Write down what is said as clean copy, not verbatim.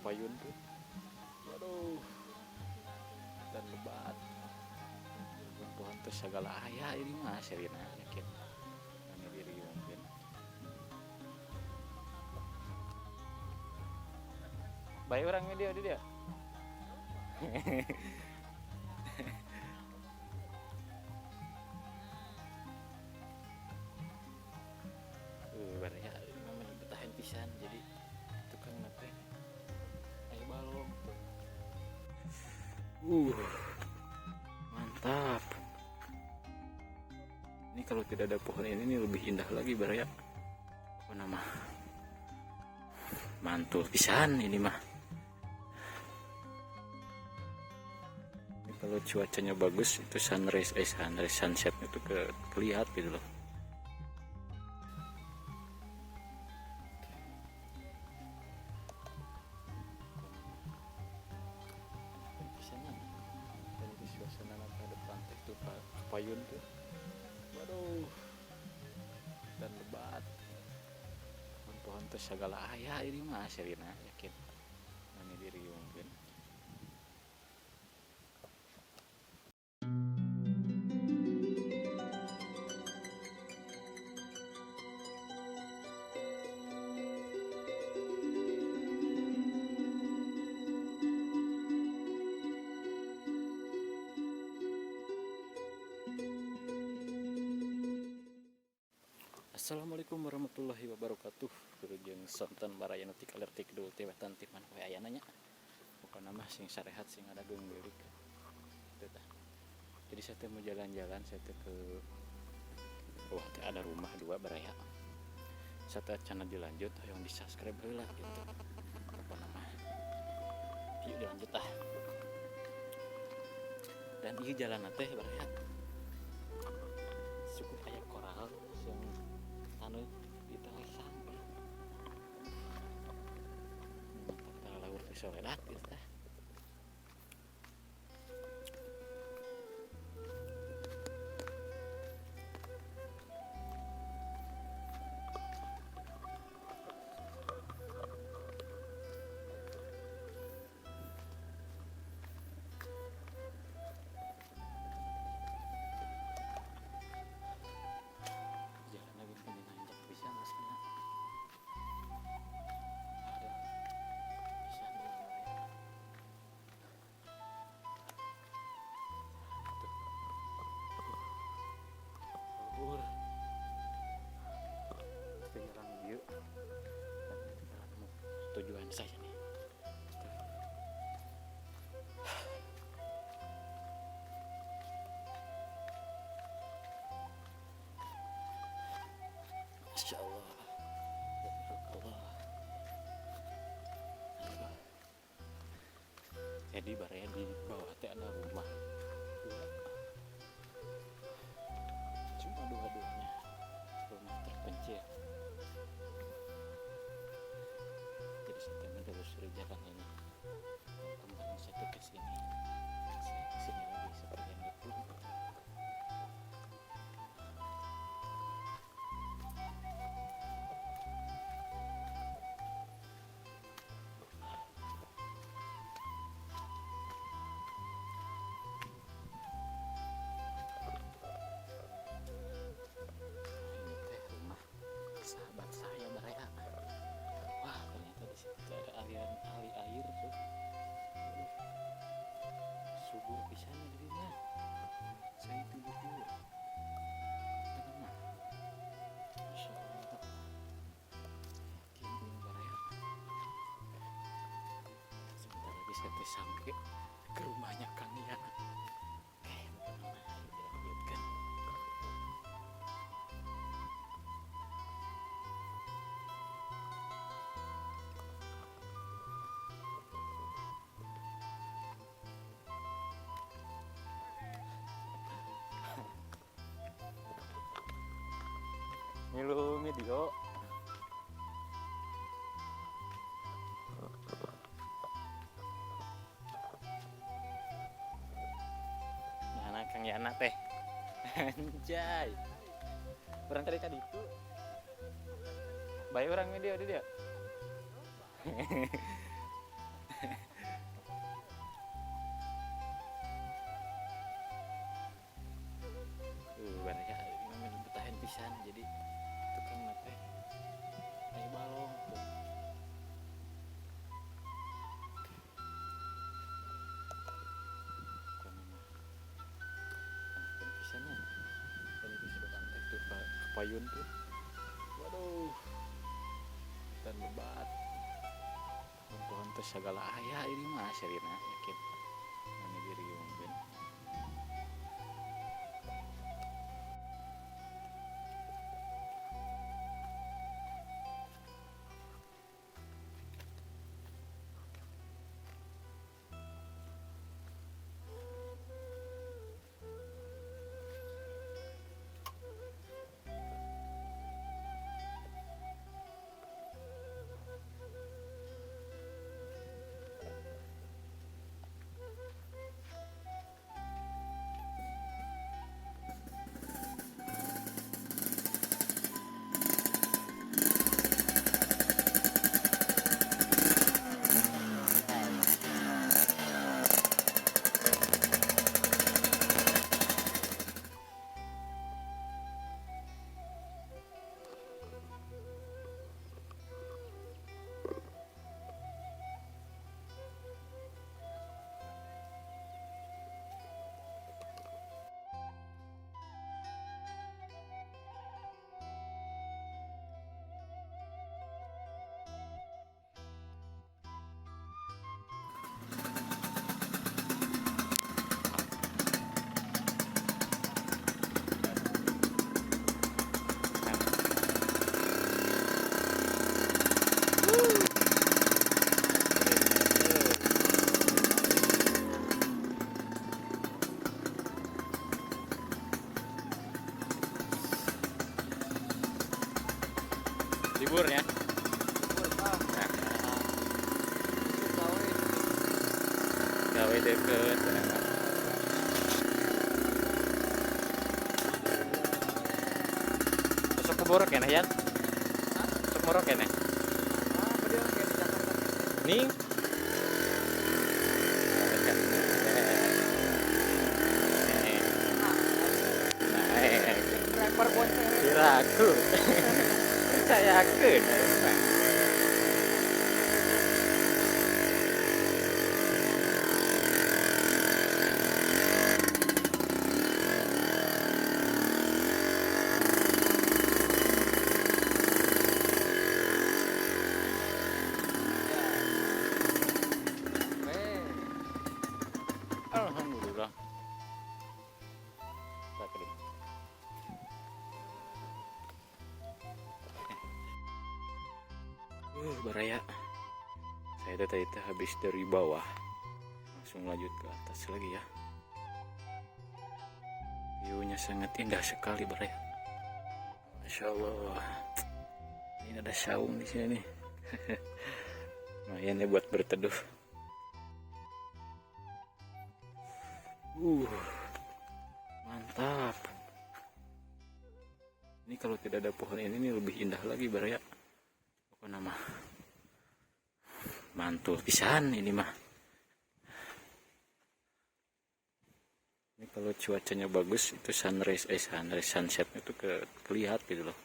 payun tuh. Waduh, dan lebat. Pohon tuh segala ayah ini mah serina yakin. Ini diri mungkin. Baik orangnya dia. Baraya namanya betahan pisan jadi tukang nate. Ayo balong. Mantap. Ini kalau tidak ada pohon ini lebih indah lagi baraya. Apa nama? Mantul pisan ini mah. Ini kalau cuacanya bagus itu sunrise sunset itu kelihatan gitu loh. Suasana pada pantai tuh payun tuh. Waduh, dan lebat. Pohon tuh segala ayah ini mah serina yakin. Ini diri mungkin. Assalamualaikum warahmatullahi wabarakatuh. Kurujeng sonten barayana tik alertik dul teh wetan ti mana we ayana nya. Pokona mah sing sarehat sing ada geung leurik. Itu tah. Jadi saya teh mau jalan-jalan saya teh ke wah teh ada rumah dua baraya. Saya teh cenah dilanjut hayang di-subscribe heula gitu. Pokona mah. Yuk dilanjut tah. Dan ieu jalan teh baraya. Cukup aya koral yang anu di telesang mantap laur teh soledat gitu tah. Tujuan saya nih. Masya Allah. Jadi baraya di bawah teh ada rumah dua. Cuma dua-duanya rumah terpencil. Jadi saya menelusuri jalan ini. Kemarin saya ke sini. Saya ke sini lagi seperti yang itu. Ini teh rumah sahabat saya baraya. Wah ternyata di situ ada aliran air tuh. Subur pisan dirinya. Saya tunggu dulu. Mana? Masya Allah. Yakin ini baraya. Sebentar lagi saya teh sampai ke rumahnya Kang Yana. Dilanjutkan. Milu video. Mana Kang Yana teh? Anjay. Orang tadi itu. Baik orangnya dia. payun tuh. Waduh, hutan lebat. Pohon teh segala aya ini mah Sherina yakin. Ini diri mungkin. Liburnya. Gawe deket. Masuk ke borok ya, Yan? Masuk borok ya, nih. Kiraku. Saya yakin. Alhamdulillah. Baraya. Saya tadi habis dari bawah, langsung lanjut ke atas lagi ya. View-nya sangat indah sekali Baraya. Masya Allah. Ini ada saung di sini. Lumayan ya buat berteduh. Mantap. Ini kalau tidak ada pohon ini lebih indah lagi Baraya. Apa nama? Mantul pisan ini mah. Ini kalau cuacanya bagus itu sunrise sunset itu kelihatan gitu loh.